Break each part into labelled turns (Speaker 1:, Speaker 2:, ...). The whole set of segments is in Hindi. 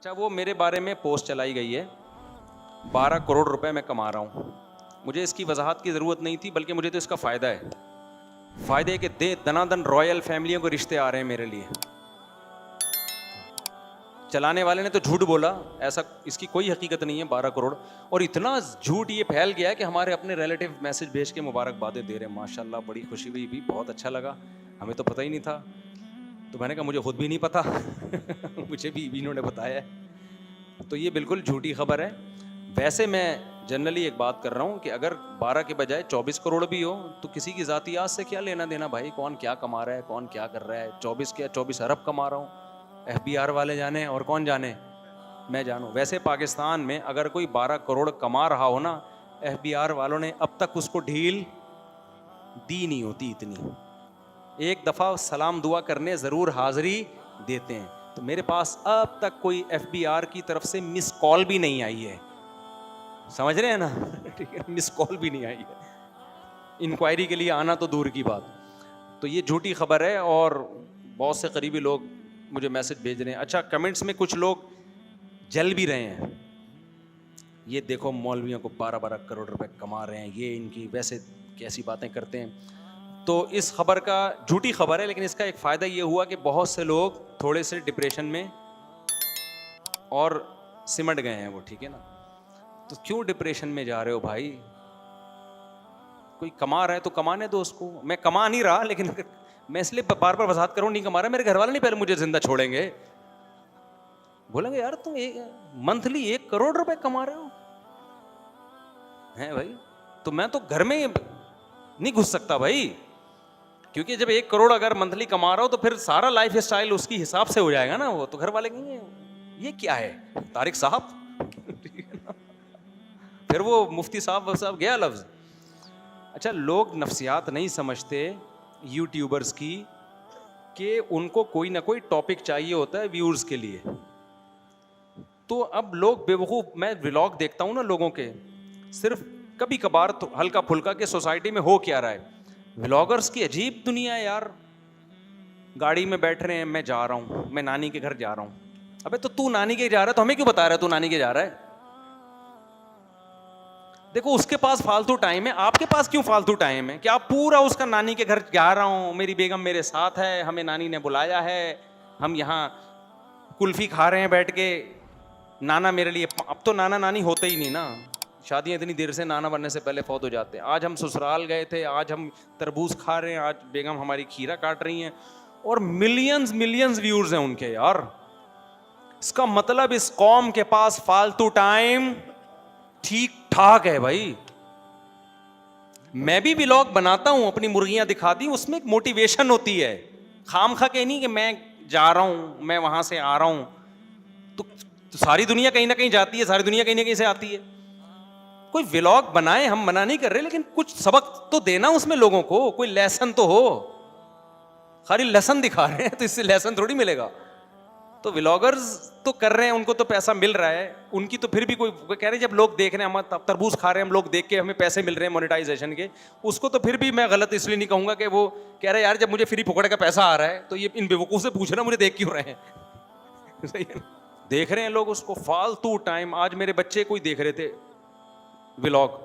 Speaker 1: अच्छा, वो मेरे बारे में पोस्ट चलाई गई है, 12 करोड़ रुपए मैं कमा रहा हूँ। मुझे इसकी वजाहत की ज़रूरत नहीं थी, बल्कि मुझे तो इसका फ़ायदा है। फ़ायदे के दनादन रॉयल फैमिलियों को रिश्ते आ रहे हैं मेरे लिए। चलाने वाले ने तो झूठ बोला, ऐसा इसकी कोई हकीकत नहीं है 12 करोड़। और इतना झूठ ये फैल गया है कि हमारे अपने रिलेटिव मैसेज भेज के मुबारकबादें दे रहे हैं। माशाल्लाह, बड़ी खुशी हुई भी, बहुत अच्छा लगा, हमें तो पता ही नहीं था। तो मैंने कहा मुझे खुद भी नहीं पता मुझे भी इन्होंने बताया है। तो ये बिल्कुल झूठी खबर है। वैसे मैं जनरली एक बात कर रहा हूँ कि अगर 12 के बजाय 24 करोड़ भी हो तो किसी की ज़ाती आस से क्या लेना देना भाई। कौन क्या कमा रहा है, कौन क्या कर रहा है। 24 क्या 24 अरब कमा रहा हूँ, FBR वाले जाने और कौन जाने, मैं जानूँ। वैसे पाकिस्तान में अगर कोई 12 करोड़ कमा रहा हो ना, FBR वालों ने अब तक उसको ढील दी नहीं होती इतनी। एक दफ़ा सलाम दुआ करने ज़रूर हाज़िरी देते हैं। तो मेरे पास अब तक कोई FBR की तरफ से मिस कॉल भी नहीं आई है, समझ रहे हैं ना ठीक है, मिस कॉल भी नहीं आई है। इंक्वायरी के लिए आना तो दूर की बात। तो ये झूठी खबर है और बहुत से करीबी लोग मुझे मैसेज भेज रहे हैं। अच्छा, कमेंट्स में कुछ लोग जल भी रहे हैं, ये देखो मौलवियों को 12-12 करोड़ रुपए कमा रहे हैं, ये इनकी वैसे कैसी बातें करते हैं। तो इस खबर का झूठी खबर है, लेकिन इसका एक फ़ायदा ये हुआ कि बहुत से लोग थोड़े से डिप्रेशन में और सिमट गए हैं वो, ठीक है ना। तो क्यों डिप्रेशन में जा रहे हो भाई, कोई कमा रहा है तो कमाने दो उसको। मैं कमा नहीं रहा, लेकिन मैं इसलिए बार बार वजाहत करूँ नहीं कमा रहा। मेरे घर वाले नहीं पहले मुझे जिंदा छोड़ेंगे, बोलेंगे यार तुम मंथली 1 करोड़ रुपए कमा रहे हो हैं भाई। तो मैं तो घर में नहीं घुस सकता भाई, क्योंकि जब 1 करोड़ अगर मंथली कमा रहा हो तो फिर सारा लाइफ स्टाइल उसकी हिसाब से हो जाएगा ना। वो तो घर वाले कहेंगे ये क्या है तारिक साहब फिर वो मुफ्ती साहब गया लफ्ज। अच्छा, लोग नफ्सियात नहीं समझते यूट्यूबर्स की, कि उनको कोई ना कोई टॉपिक चाहिए होता है व्यूअर्स के लिए। तो अब लोग बेवकूफ़, मैं व्लॉग देखता हूँ ना लोगों के, सिर्फ कभी कभार तो हल्का फुल्का के सोसाइटी में हो क्या रहा है। व्लॉगर्स की अजीब दुनिया है यार। गाड़ी में बैठ रहे हैं, मैं जा रहा हूँ, मैं नानी के घर जा रहा हूँ। अबे तो तू नानी के जा रहा है तो हमें क्यों बता रहा है तू नानी के जा रहा है। देखो उसके पास फालतू टाइम है, आपके पास क्यों फालतू टाइम है कि आप पूरा उसका नानी के घर जा रहा हूँ, मेरी बेगम मेरे साथ है, हमें नानी ने बुलाया है, हम यहाँ कुल्फी खा रहे हैं बैठ के, नाना मेरे लिए। अब तो नाना नानी होते ही नहीं ना, शादियाँ इतनी देर से नाना बनने से पहले फौत हो जाते हैं। आज हम ससुराल गए थे, आज हम तरबूज खा रहे हैं, आज बेगम हमारी खीरा काट रही हैं, और मिलियंस मिलियंस व्यूअर्स हैं उनके यार। इसका मतलब इस कौम के पास फालतू टाइम ठीक ठाक है भाई। मैं भी व्लॉग बनाता हूं, अपनी मुर्गियां दिखाती हूं, उसमें एक मोटिवेशन होती है। खामखा के नहीं कि मैं जा रहा हूं, मैं वहां से आ रहा हूं। तो सारी दुनिया कहीं ना कहीं जाती है, सारी दुनिया कहीं ना कहीं से आती है। कोई व्लॉग बनाए, हम मना नहीं कर रहे, लेकिन कुछ सबक तो देना उसमें लोगों को, कोई लेसन तो हो। खाली लेसन दिखा रहे हैं तो इससे लेसन थोड़ी मिलेगा। तो व्लॉगर्स तो कर रहे हैं, उनको तो पैसा मिल रहा है, उनकी तो फिर भी कोई कह रहे हैं जब लोग देख रहे हैं, हम तरबूज खा रहे हैं, हम लोग देख के हमें पैसे मिल रहे हैं मोनेटाइजेशन के, उसको तो फिर भी मैं गलत इसलिए नहीं कहूंगा कि वो कह रहे हैं यार जब मुझे फ्री फुकड़ का पैसा आ रहा है तो ये इन बेवकूफ से पूछ रहे हैं मुझे देख क्यों रहे हैं सही है। देख रहे हैं लोग उसको फालतू टाइम। आज मेरे बच्चे कोई देख रहे थे व्लॉग,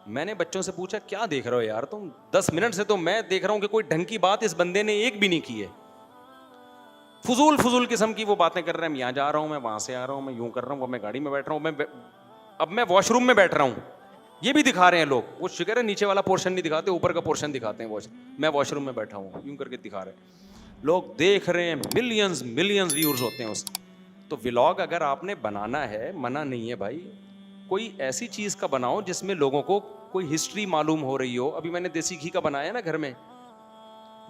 Speaker 1: मैंने बच्चों से पूछा क्या देख रहे हो यार तुम। 10 मिनट से तो मैं देख रहा हूं कि कोई ढंग की बात इस बंदे ने एक भी नहीं की है। फजूल फजूल किस्म की वो बातें कर रहे हैं, मैं यहाँ जा रहा हूँ, मैं वहाँ से आ रहा हूँ, मैं यूँ कर रहा हूँ, मैं गाड़ी में बैठ रहा हूँ, अब मैं वॉशरूम में बैठ रहा हूँ, ये भी दिखा रहे हैं लोग। वो शुक्र है नीचे वाला पोर्शन नहीं दिखाते, ऊपर का पोर्शन दिखाते हैं। मैं वॉशरूम में बैठा हूँ, यूँ करके दिखा रहे हैं। लोग देख रहे हैं, मिलियंस मिलियंस व्यूअर्स होते हैं उसके। तो व्लॉग अगर आपने बनाना है, मना नहीं है भाई, कोई ऐसी चीज़ का बनाओ जिसमें लोगों को कोई हिस्ट्री मालूम हो रही हो। अभी मैंने देसी घी का बनाया ना घर में,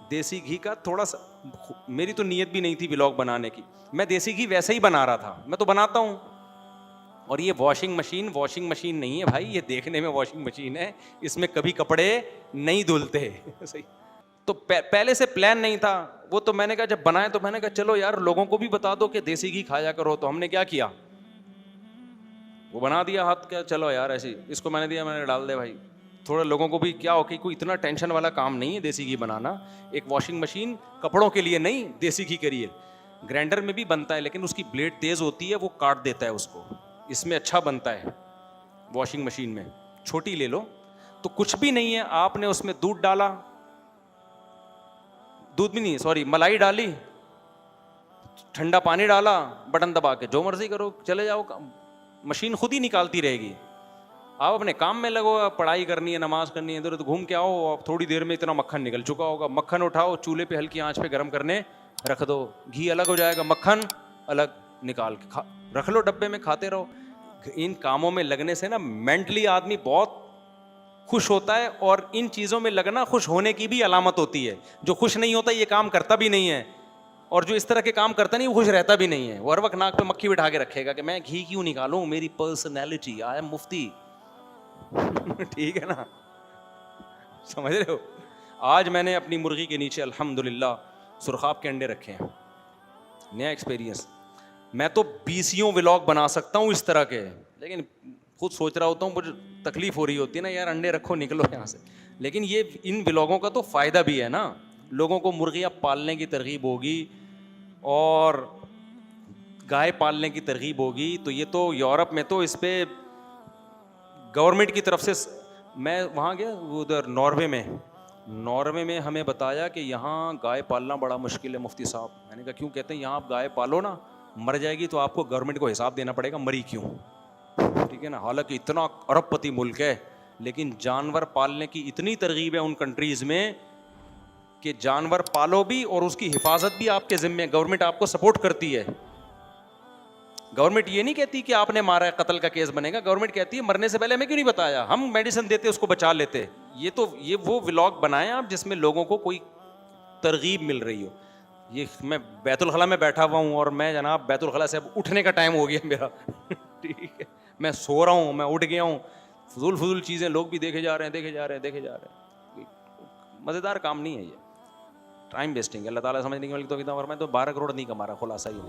Speaker 1: देसी घी का थोड़ा सा, मेरी तो नीयत भी नहीं थी व्लॉग बनाने की, मैं देसी घी वैसे ही बना रहा था, मैं तो बनाता हूँ। और ये वॉशिंग मशीन नहीं है भाई, ये देखने में वॉशिंग मशीन है, इसमें कभी कपड़े नहीं धुलते सही। तो पहले से प्लान नहीं था वो। तो मैंने कहा जब बनाए तो मैंने कहा चलो यार लोगों को भी बता दो कि देसी घी खाया करो। तो हमने क्या किया, वो बना दिया हाथ, क्या चलो यार ऐसे इसको मैंने दिया, मैंने डाल दे भाई। थोड़ा लोगों को भी क्या हो कि कोई इतना टेंशन वाला काम नहीं है देसी घी बनाना। एक वॉशिंग मशीन कपड़ों के लिए नहीं, देसी घी करिए। ग्राइंडर में भी बनता है लेकिन उसकी ब्लेड तेज होती है, वो काट देता है उसको। इसमें अच्छा बनता है वॉशिंग मशीन में। छोटी ले लो तो कुछ भी नहीं है, आपने उसमें दूध डाला, दूध भी नहीं सॉरी मलाई डाली, ठंडा पानी डाला, बटन दबा के जो मर्जी करो, चले जाओ, मशीन खुद ही निकालती रहेगी। आप अपने काम में लगो, पढ़ाई करनी है, नमाज करनी है, इधर उधर घूम के आओ, आप थोड़ी देर में इतना मक्खन निकल चुका होगा। मक्खन उठाओ, चूल्हे पे हल्की आंच पे गर्म करने रख दो, घी अलग हो जाएगा, मक्खन अलग निकाल के रख लो डब्बे में, खाते रहो। इन कामों में लगने से ना मेंटली आदमी बहुत खुश होता है, और इन चीज़ों में लगना खुश होने की भी अलामत होती है। जो खुश नहीं होता ये काम करता भी नहीं है, और जो इस तरह के काम करता नहीं वो खुश रहता भी नहीं है। वो हर वक्त नाक पे मक्खी बिठा के रखेगा कि मैं घी क्यों निकालूं, मेरी पर्सनैलिटी, आई एम मुफ्ती। ठीक है ना, समझ रहे हो। आज मैंने अपनी मुर्गी के नीचे अल्हम्दुलिल्लाह सुरखाब के अंडे रखे हैं, नया एक्सपीरियंस। मैं तो 20 व्लॉग बना सकता हूँ इस तरह के, लेकिन खुद सोच रहा होता हूँ, मुझे तकलीफ हो रही होती है ना यार, अंडे रखो निकलो यहाँ से। लेकिन ये इन व्लॉगों का तो फ़ायदा भी है ना, लोगों को मुर्गियाँ पालने की तरगीब होगी और गाय पालने की तरगीब होगी। तो ये तो यूरोप में तो इस पे गवर्नमेंट की तरफ से, मैं वहाँ गया उधर नॉर्वे में हमें बताया कि यहाँ गाय पालना बड़ा मुश्किल है मुफ्ती साहब। मैंने कहा क्यों? कहते हैं यहाँ आप गाय पालो ना, मर जाएगी तो आपको गवर्नमेंट को हिसाब देना पड़ेगा मरी क्यों। ठीक है ना, हालांकि इतना अरबपति मुल्क है, लेकिन जानवर पालने की इतनी तरगीब है उन कंट्रीज में कि जानवर पालो भी और उसकी हिफाजत भी आपके जिम्मे, गवर्नमेंट आपको सपोर्ट करती है। गवर्नमेंट ये नहीं कहती कि आपने मारा है कत्ल का केस बनेगा, गवर्नमेंट कहती है मरने से पहले हमें क्यों नहीं बताया, हम मेडिसिन देते उसको बचा लेते। ये वो व्लॉग बनाए आप जिसमें लोगों को कोई तरगीब मिल रही हो। ये मैं बैतुल खला में बैठा हुआ हूँ और मैं जनाब बैतुल खला से अब उठने का टाइम हो गया मेरा। ठीक है, मैं सो रहा हूँ, मैं उठ गया हूँ, फजूल चीज़ें लोग भी देखे जा रहे हैं। मज़ेदार काम नहीं है ये, टाइम वेस्टिंग है। अल्लाह ताला समझने की तो कितना, मैं तो 12 करोड़ नहीं कमा रहा, खुलासा ही है।